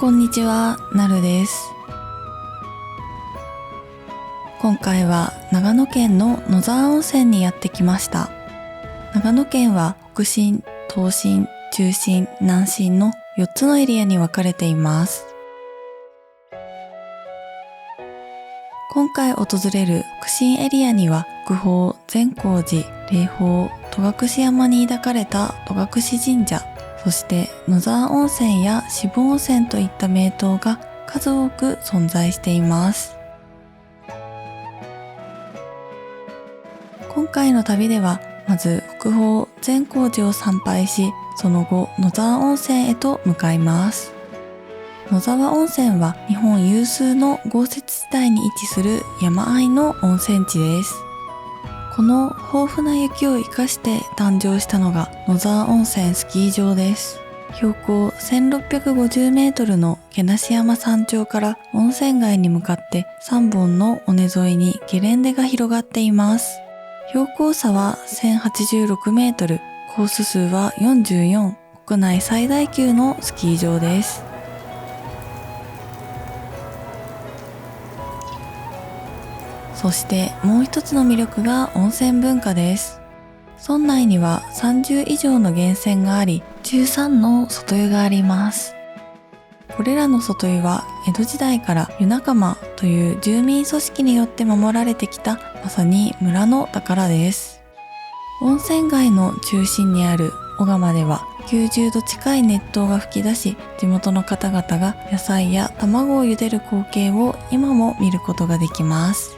こんにちは、なるです。今回は長野県の野沢温泉にやってきました。長野県は北信、東信、中信、南信の4つのエリアに分かれています。今回訪れる北信エリアには国宝善光寺、霊峰、戸隠山に抱かれた戸隠神社、そして野沢温泉や渋温泉といった名湯が数多く存在しています。今回の旅ではまず国宝善光寺を参拝し、その後野沢温泉へと向かいます。野沢温泉は日本有数の豪雪地帯に位置する山あいの温泉地です。この豊富な雪を生かして誕生したのが野沢温泉スキー場です。標高1650メートルの毛無山山頂から温泉街に向かって3本の尾根沿いにゲレンデが広がっています。標高差は1086メートル、コース数は44、国内最大級のスキー場です。そしてもう一つの魅力が温泉文化です。村内には30以上の源泉があり、13の外湯があります。これらの外湯は江戸時代から湯仲間という住民組織によって守られてきたまさに村の宝です。温泉街の中心にある小釜では90度近い熱湯が噴き出し、地元の方々が野菜や卵を茹でる光景を今も見ることができます。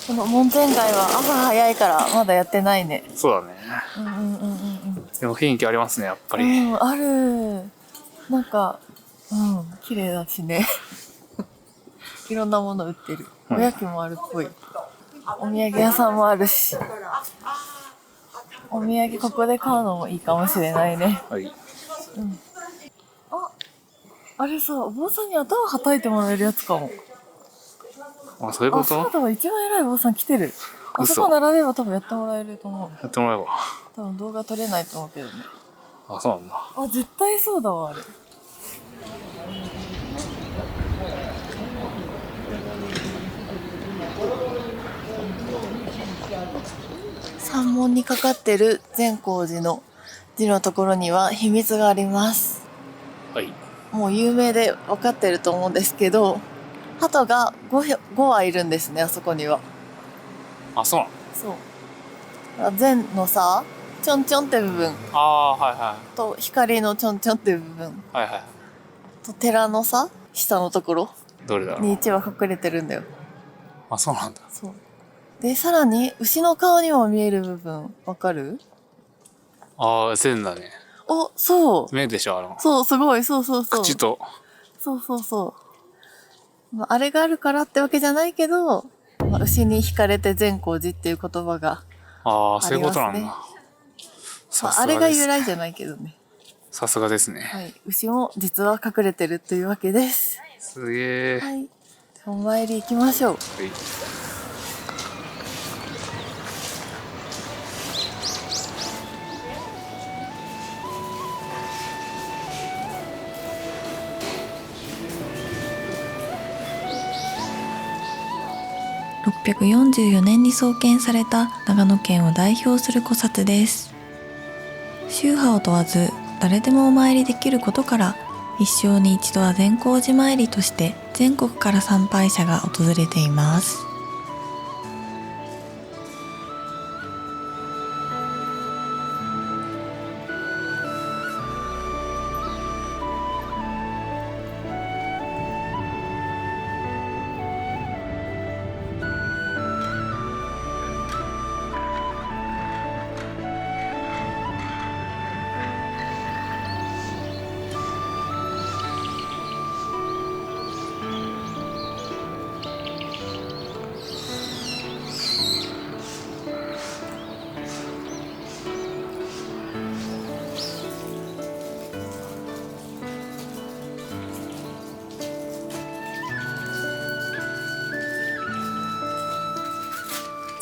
この門前街は朝早いからまだやってないね。そうだね。でも雰囲気ありますね、やっぱり。ある。なんか、綺麗だしね。いろんなもの売ってる。おやきもあるっぽい。お土産屋さんもあるし。お土産ここで買うのもいいかもしれないね。はい。あれさ、お坊さんに頭はたいてもらえるやつかも。あ、そういうこと？そうだわ、一番偉いお坊さん来てる。あそこ並べば多分やってもらえると思う。やってもらえば。多分動画撮れないと思うけどね。あ、そうなんだ。絶対そうだわ、あれ。山門にかかってる善光寺の字のところには秘密があります。はい。もう有名で分かってると思うんですけど、鳩が 5羽いるんですね、あそこには。あ、そうなの？そう。善のさ、ちょんちょんって部分はいはと光のちょんちょんって部分い。はいはい。と寺のさ、下のところどれだろう？に1羽隠れてるんだよ。あ、そうなんだ。そう。で、さらに牛の顔にも見える部分、わかる？線だね。そう。目でしょ、そう、すごい、そう。口と。そう。あれがあるからってわけじゃないけど、牛に惹かれて善光寺っていう言葉がありますね。そういうことなんだ。あれが由来じゃないけどね。さすがですね。はい。牛も実は隠れてるというわけです。すげえ。はい。お参り行きましょう。はい。644年に創建された長野県を代表する古刹です。宗派を問わず誰でもお参りできることから、一生に一度は善光寺参りとして全国から参拝者が訪れています。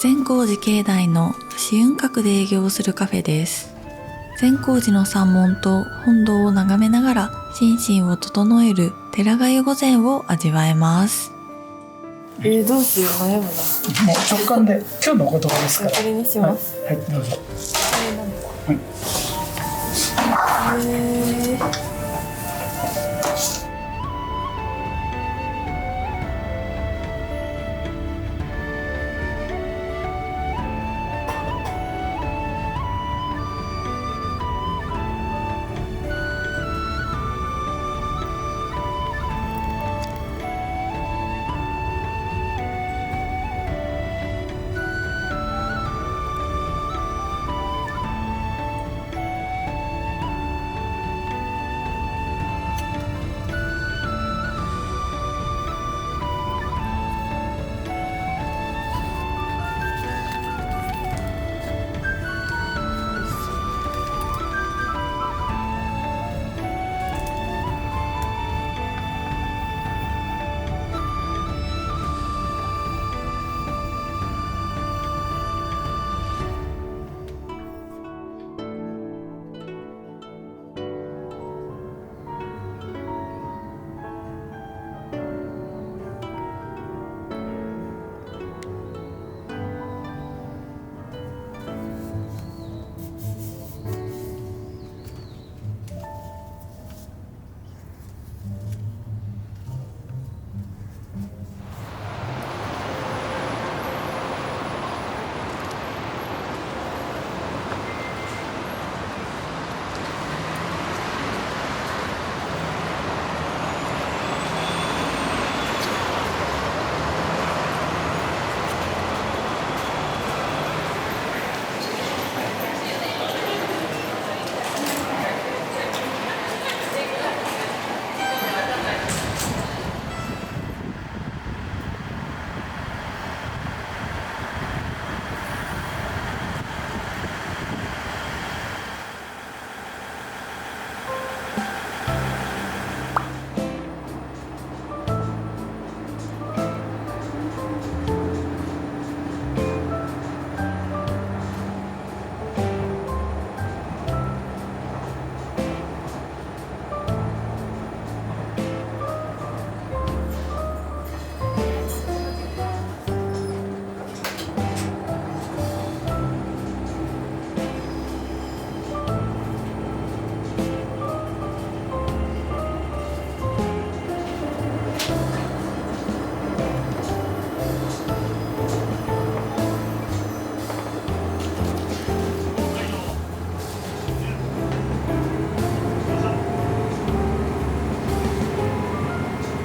善光寺境内の紫雲閣で営業するカフェです。善光寺の山門と本堂を眺めながら心身を整える寺がゆ御膳を味わえます。どうしよう、悩むな。もう直感で今日の言葉ですから。これにします。はい、はい、どうぞ。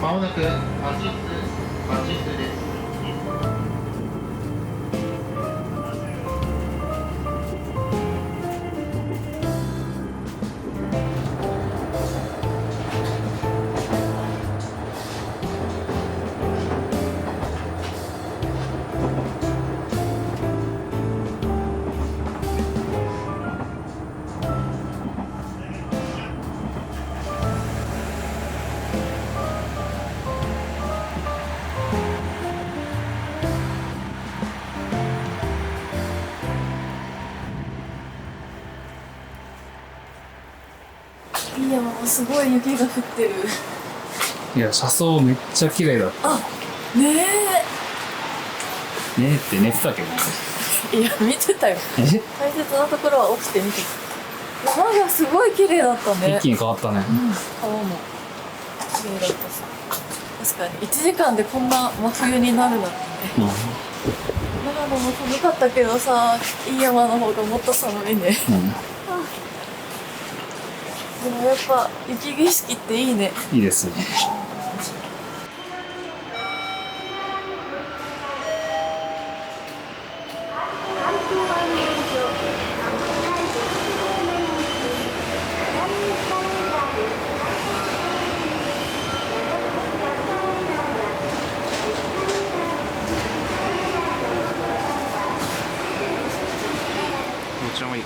まもなく待ち室です。いや、もうすごい雪が降ってる。いや、車窓めっちゃ綺麗だった。あ、ねえ。ねって寝てたけど。いや見てたよ。大切なところは起きて見てた。山がすごい綺麗だったね。一気に変わったね。川も綺麗だったし、確かに1時間でこんな真冬になるなんてね。長野も寒かったけどさ、いい山の方がもっと寒いね。でもやっぱ雪景色っていいね。いいですね。どっちでもいい。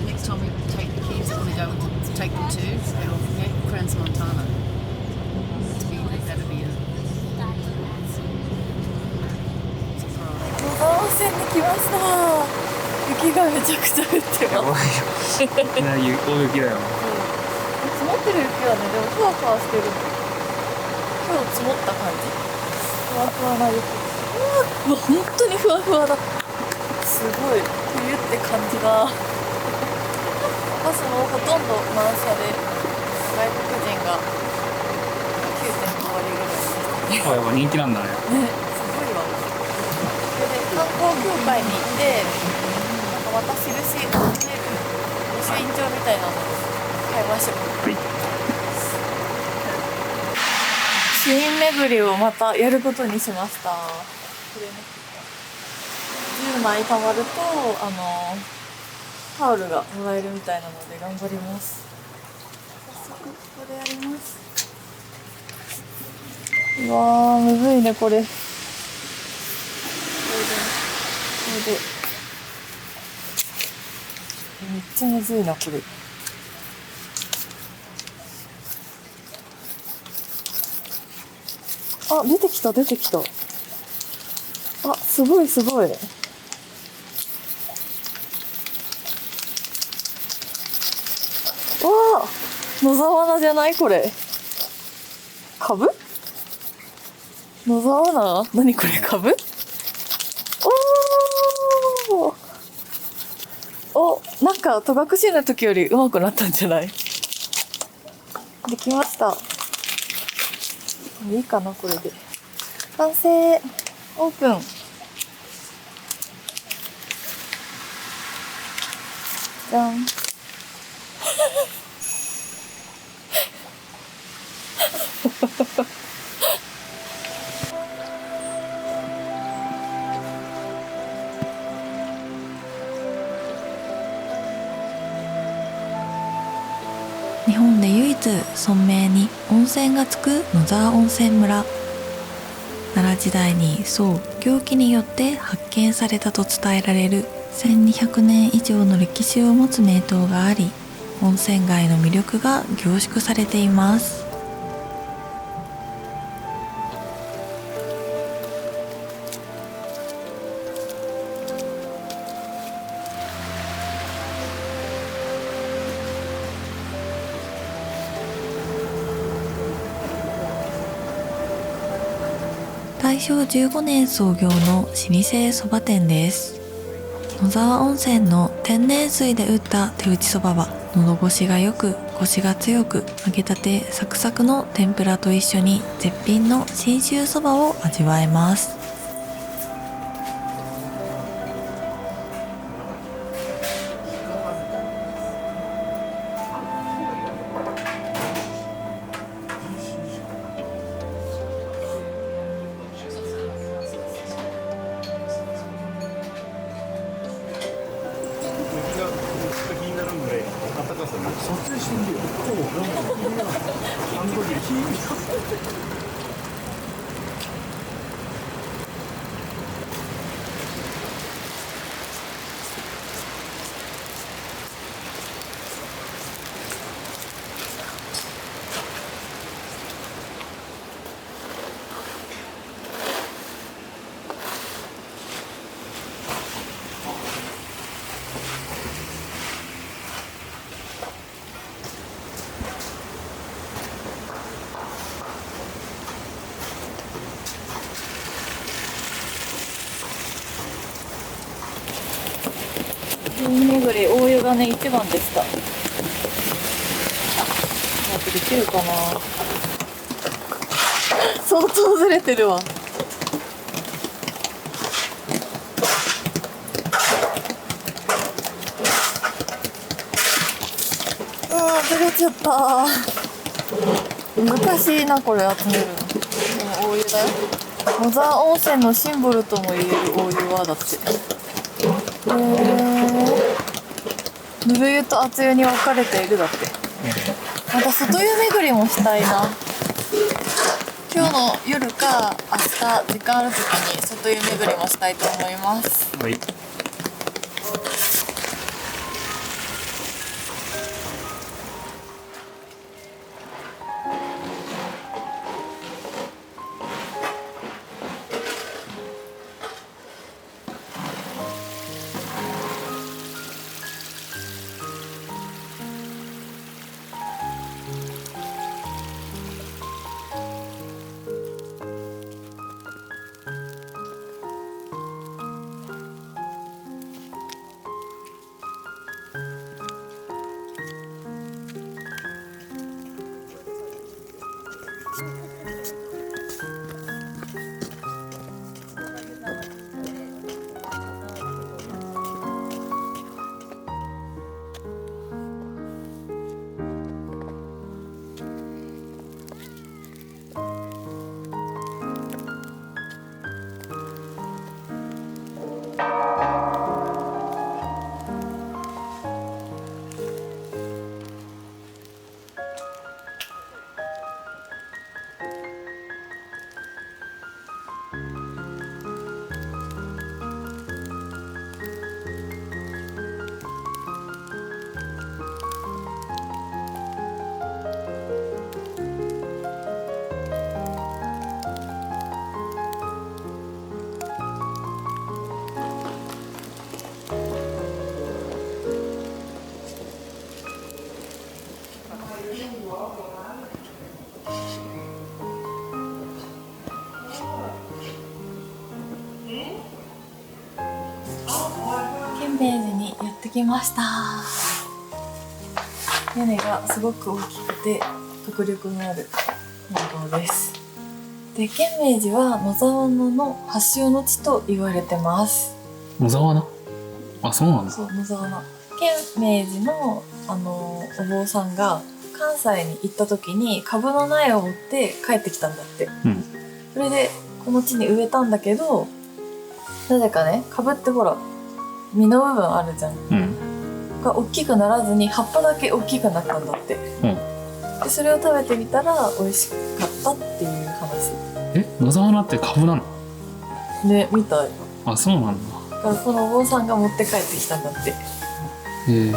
The next time we take the kids, we're going to go to take them to Crans Montana. That'll be a surprise. 野沢温泉に来ました。雪がめちゃくちゃ降ってやばいよ。ます。いきなり大雪だよ。積もってる雪はね、でもふわふわしてる。今日積もった感じ。ふわふわな雪。うわ、本当にふわふわだ。すごい冬って感じだ。バスもほとんど満車で、外国人が 9.5 割ぐらいです。あ、やっぱ人気なんだね。ね、すごいわ。それで観光協会に行って、なんかまた印見れる御朱印帳みたいなのを買いましょう。はい。シーン巡りをまたやることにしました。これね、10枚貯まるとタオルがもらえるみたいなので頑張ります。早速ここでやります。うわー、むずいねこれ。これでめっちゃむずいなこれ。あ、出てきた出てきた。あ、すごいすごい。わあ、野沢菜じゃないこれ。株？野沢菜？何これ株？おー。お、なんか戸隠の時より上手くなったんじゃない？できました。いいかなこれで。完成。オープン。じゃん。日本で唯一村名に温泉がつく野沢温泉村。奈良時代に宋行基によって発見されたと伝えられる1200年以上の歴史を持つ名湯があり、温泉街の魅力が凝縮されています。大正15年創業の老舗そば店です。野沢温泉の天然水で打った手打ちそばは喉越しが良くコシが強く、揚げたてサクサクの天ぷらと一緒に絶品の信州そばを味わえます。海巡り大湯がね一番でした。うまくできるかな。相当ずれてるわ。ずれちゃった。難しいなこれ集めるの。でも大湯だよ。野沢温泉のシンボルとも言える大湯はだって。ぬる湯と熱湯に分かれているだって。また外湯巡りもしたいな。今日の夜か明日時間ある時に外湯巡りもしたいと思います。はい。建明寺にやってきました。屋根がすごく大きくて迫力のある本堂です。で、建明寺は野沢菜の発祥の地と言われてます。野沢菜？あ、そうなんだ。そう、野沢菜。建明寺のお坊さんが関西に行った時に株の苗を持って帰ってきたんだって。うん。それでこの地に植えたんだけど、なぜかね、株ってほら実の部分あるじゃん。うん。が大きくならずに葉っぱだけ大きくなったんだって。うん。でそれを食べてみたら美味しかったっていう話。野沢菜って株なの？ね、みたい。あ、そうなんだ。だからこのお坊さんが持って帰ってきたんだって。へえ。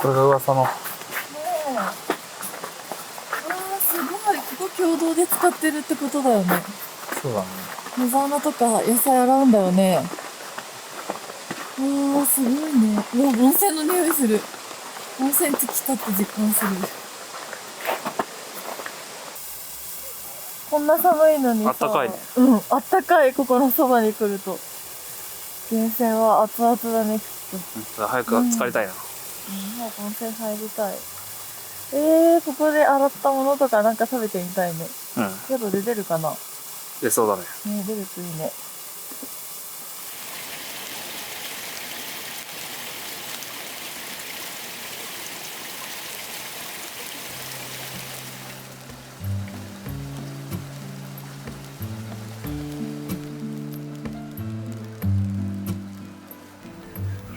これが噂の。ねえ。うわー、すごい。ここ共同で使ってるってことだよね。そうだね。野沢菜とか野菜洗うんだよね。うわー、すごいね。うわ、温泉の匂いする。温泉地来たって実感する。こんな寒いのにさ。あったかいね。うん、あったかい。ここのそばに来ると。源泉は熱々だね、きっと。早く浸かりたいな。もう温泉入りたい。ここで洗ったものとかなんか食べてみたいね。うん。宿で出るかな。出そうだね。ね、出るといいね。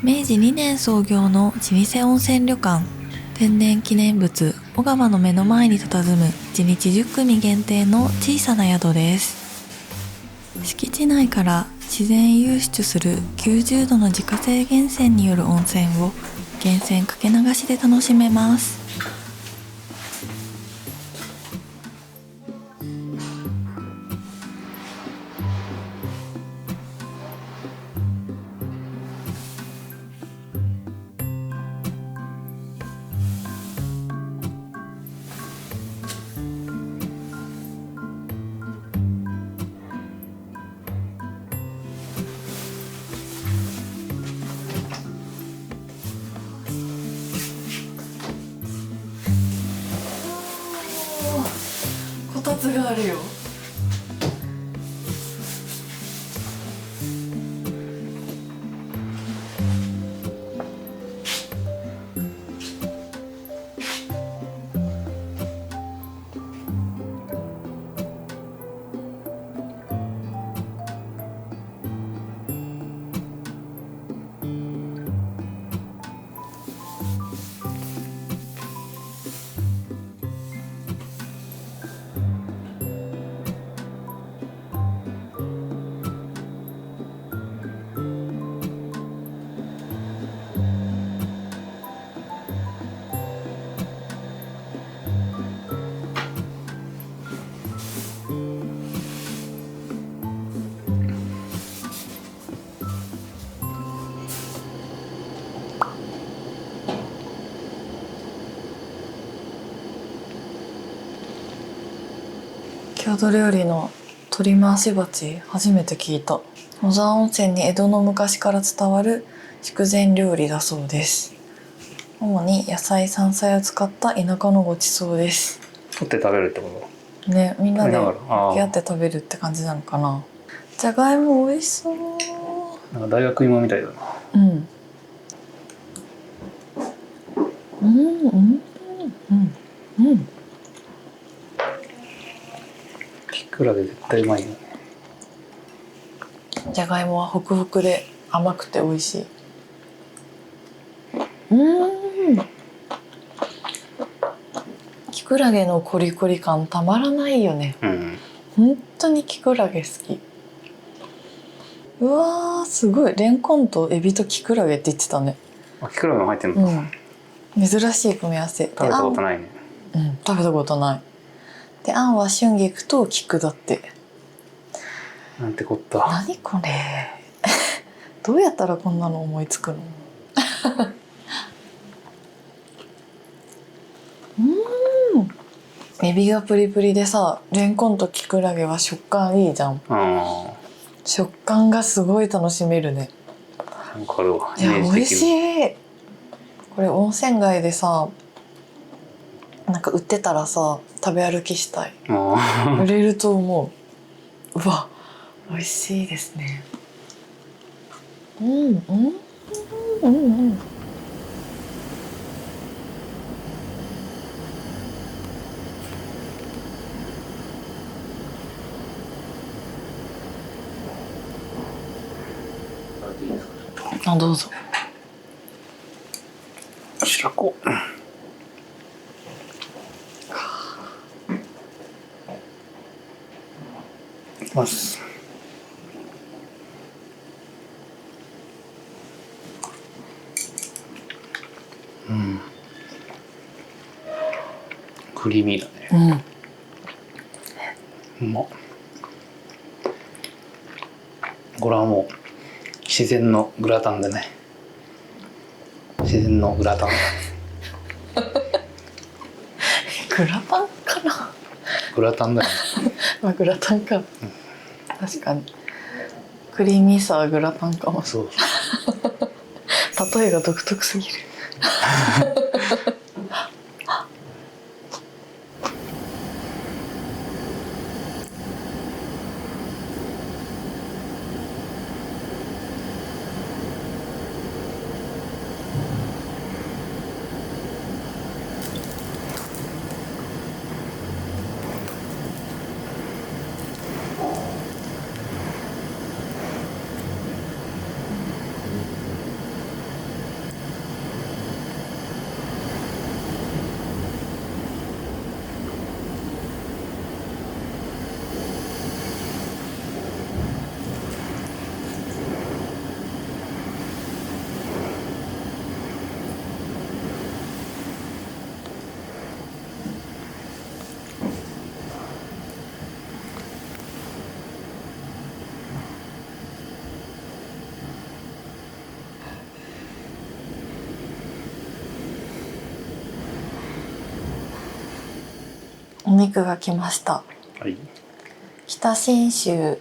明治2年創業の老舗温泉旅館、天然記念物小川の目の前に佇む1日10組限定の小さな宿です。敷地内から自然湧出する90度の自家製源泉による温泉を源泉かけ流しで楽しめます。こたつがあるよ。郷土料理の鶏回し鉢、初めて聞いた。野沢温泉に江戸の昔から伝わる筑前料理だそうです。主に野菜山菜を使った田舎のごちそうです。取って食べるってこね、みんなで食べながら分け合って食べるって感じなのかな。じゃがいも美味しそう。となんか大学芋みたいだな。うんキクラゲ絶対うまいよね。じゃがいもはホクホクで甘くて美味しい。キクラゲのコリコリ感たまらないよね。本当にキクラゲ好き。うわー、すごい。レンコンとエビとキクラゲって言ってたね。あ、キクラゲも入ってんの？珍しい組み合わせ。食べたことないね。食べたことない。で、あんは春菊と菊だって。なんてこった。何これどうやったらこんなの思いつくのエビがプリプリでさ、レンコンとキクラゲは食感いいじゃん。食感がすごい楽しめるね。なんかあるわ。いや、美味しい。これ温泉街でさ、なんか売ってたらさ、食べ歩きしたい。売れると思う。うわ、美味しいですね。あ、どうぞ。白子。いきます。クリーミーだね。うまっ。これはもう自然のグラタンでね。自然のグラタン。グラタンかな。グラタンだよね。まあグラタンか。確かに。クリーミーさはグラタンかも。そう。例えが独特すぎる。お肉が来ました。はい。北信州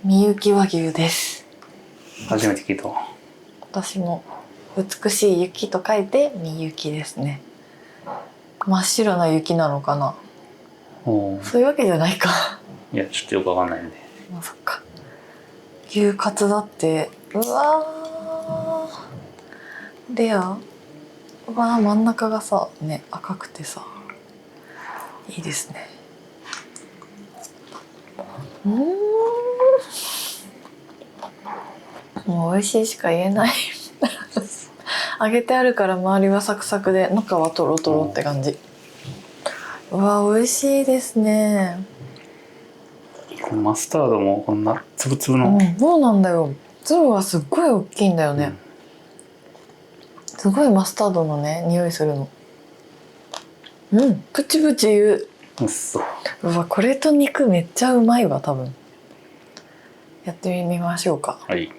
みゆき和牛です。初めて聞いた。私も美しい雪と書いてみゆきですね。真っ白な雪なのかな。そういうわけじゃないか。いや、ちょっとよくわかんないんで。まさか。牛カツだって。うわー、レア。うわー、真ん中がさね、赤くてさいいですね。もう美味しいしか言えない揚げてあるから周りはサクサクで中はトロトロって感じ。うわ美味しいですね。このマスタードもこんなつぶつぶの、そうなんだよ。粒がすっごい大きいんだよね、すごいマスタードのね匂いするの。プチプチ言う。うわこれと肉めっちゃうまいわ多分。やってみましょうか。はい。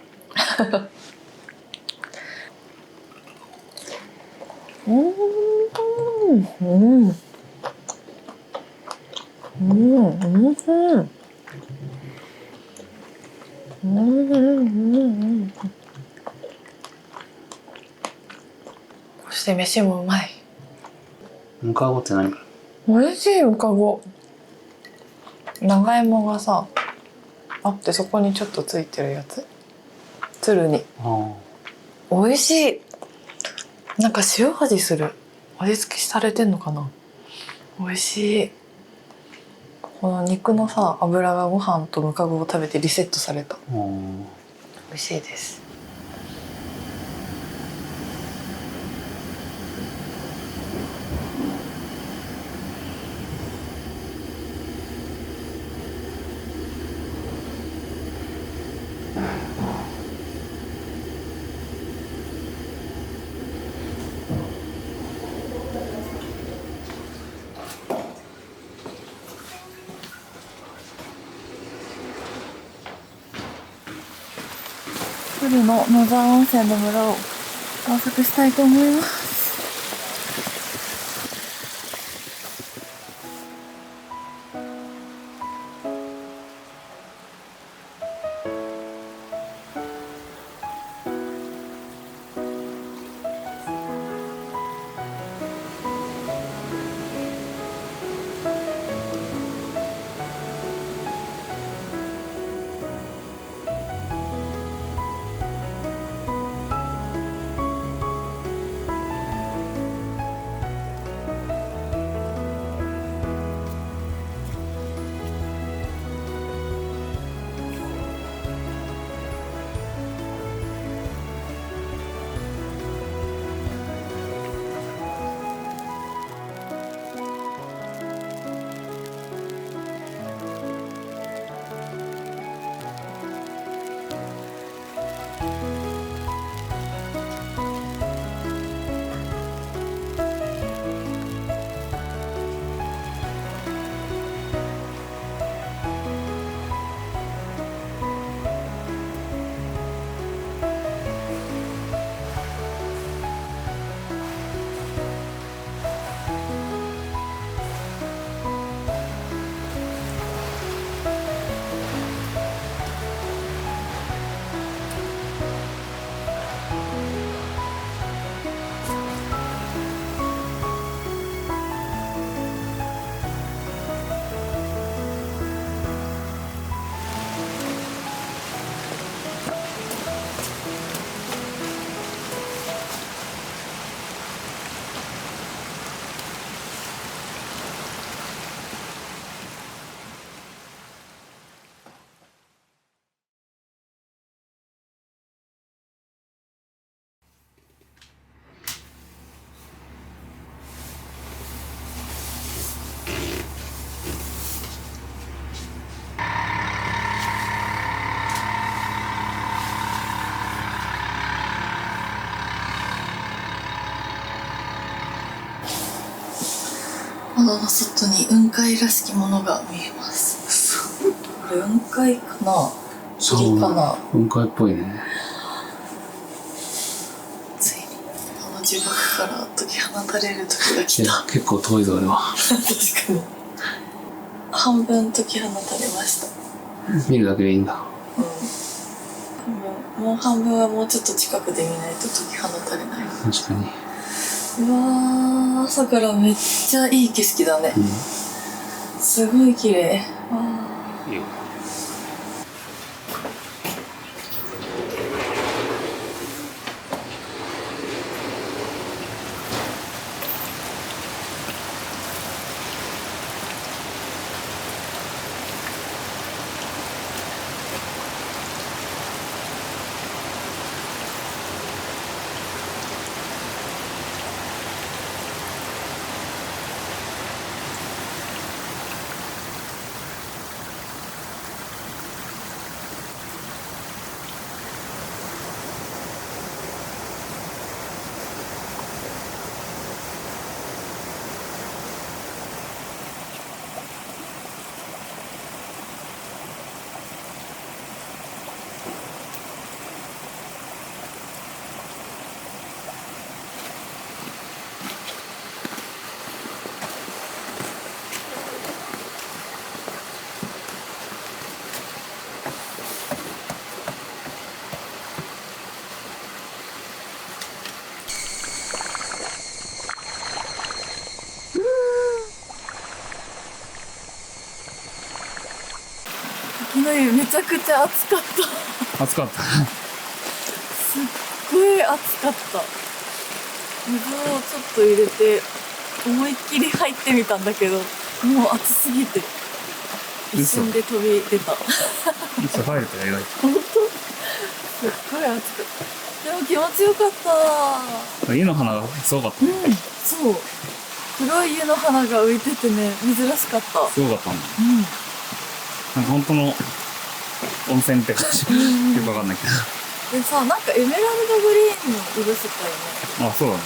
そして飯もうまい。ムカゴって何？美味しいムカゴ。長芋がさあってそこにちょっとついてるやつ。つるに。美味しい。なんか塩味する。味付けされてんのかな。美味しい。この肉のさ油がご飯とムカゴを食べてリセットされた。美味しいです。夜の野沢温泉の村を探索したいと思います。窓の外に雲海らしきものが見えます。これ雲海かな？霧かな？雲海っぽいね。ついにこの地獄から解き放たれる時が来た。結構遠いぞ俺は。確かに。半分解き放たれました。見るだけでいいんだ。もう半分はもうちょっと近くで見ないと解き放たれない。確かに。うわー、朝からめっちゃいい景色だね。すごい綺麗。いいよ。昨日めちゃくちゃ暑かった。暑かった。すっごい暑かった。水をちょっと入れて思いっきり入ってみたんだけど、もう暑すぎて一瞬で飛び出た。嘘入ると意外と。本当？すっごい暑くて。でも気持ちよかった。湯の花がすごかった。そう。黒い湯の花が浮いててね、珍しかった。すごかったんだ。なんか本当の温泉って感じ。よくわかんないけど。でさ、なんかエメラルドグリーンの色してたよね。あ、そうだね。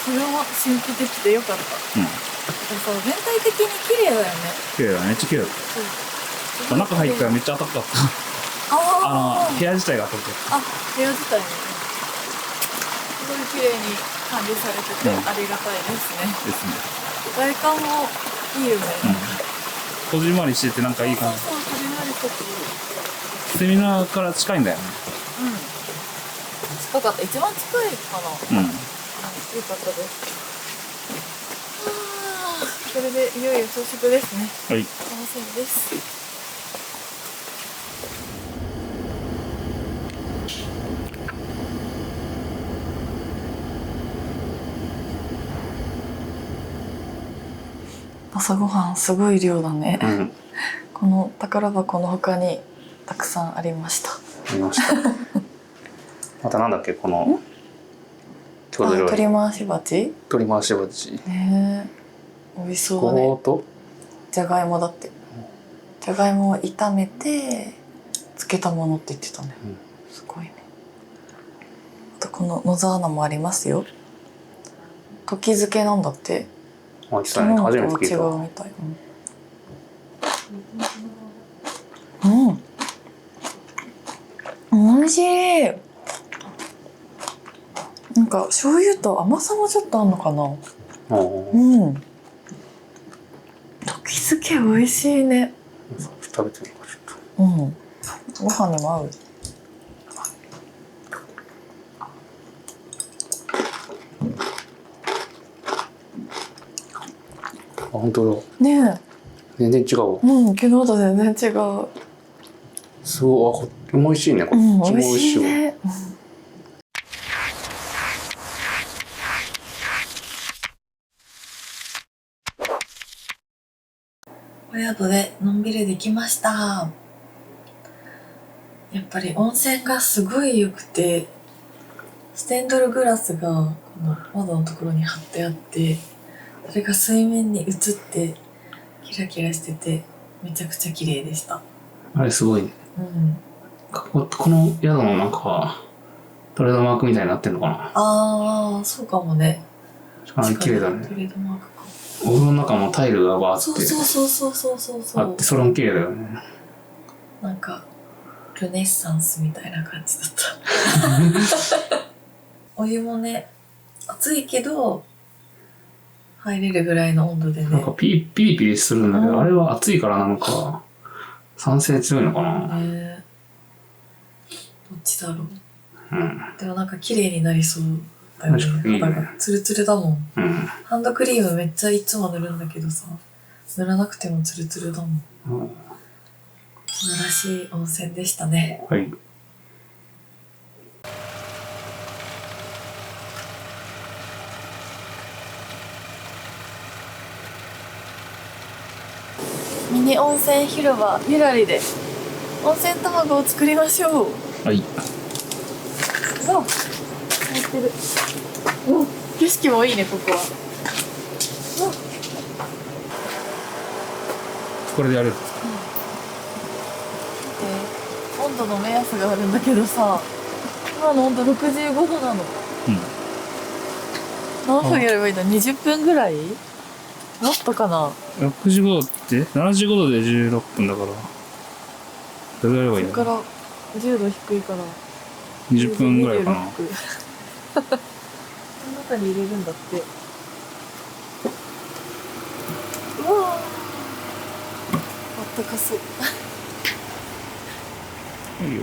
それも神秘的でよかった。でもさ、全体的に綺麗だよね。綺麗だね。めっちゃ綺麗だった。中入ったらめっちゃ暖かかった。部屋自体が暖かかった。部屋自体ね。すごい綺麗に管理されてて、ありがたいですね。ですね。外観もいいよね。こじんまりしててなんかいい感じ。そう、こじんまりしてていい。セミナーから近いんだよね。近かった。一番近いかな。よかったです。それでいよいよ朝食ですね。はい。楽しみです。朝ごはんすごい量だね。この宝箱の他にたくさんありました。ありました。またなんだっけこの鳥回し鉢。鳥回し鉢。ねえ、美味しそうだね。ごぼうとじゃがいもだって。じゃがいもを炒めて漬けたものって言ってたね。すごいね。あとこの野沢菜もありますよ。時漬けなんだって。初めて聞いた。違うみたい。美味しい。なんか醤油と甘さもちょっとあんのかな。時漬け美味しいね。食べてみようかちょっと。ご飯にも合う。本当だ。ねえ。全然違う。昨日と全然違う。すごい。こっちも美味しいね。こっちも美味しいね。お宿でのんびりできました。やっぱり温泉がすごい良くて、ステンドルグラスがこの窓のところに貼ってあって、それが水面に映ってキラキラしててめちゃくちゃ綺麗でした。あれすごいね。この宿のなんかトレードマークみたいになってんのかな。そうかもね。綺麗だね。トレードマークか。お風呂の中もタイルがバーってそうあって、それも綺麗だよね。なんかルネッサンスみたいな感じだった。お湯もね、熱いけど入れるぐらいの温度でね。なんかピリピリするんだけど、あれは暑いからなのか、酸性強いのかな。ね、どっちだろう。うん。でもなんか綺麗になりそうだよね。確かにいいね肌がツルツルだもん。うん。ハンドクリームめっちゃいつも塗るんだけどさ、塗らなくてもツルツルだもん。うん、素晴らしい温泉でしたね。はい。ミニ温泉広場ゆらりで温泉卵を作りましょう。はい。あ、入ってる。景色もいいね、ここは。これでやる。温度の目安があるんだけどさ、今の温度65度なの。何分やればいいの？ 20 分ぐらい？もっとかな。65度って75度で16分だから。どれぐらいやればいいの？そこから10度低いから。20分ぐらいかな。この中に入れるんだって。うわあったかそう。いいよ。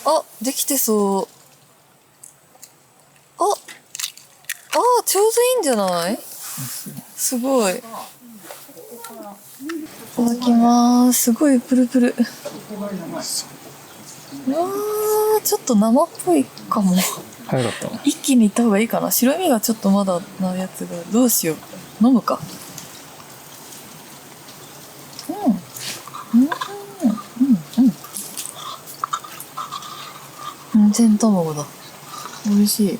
あ、できてそう。あ、ちょうどいいんじゃない？すごい。いただきます。すごいプルプル。うわー、ちょっと生っぽいかも。早かった。一気にいった方がいいかな。白身がちょっとまだなやつが。どうしよう。飲むか。温泉卵だ。美味しい。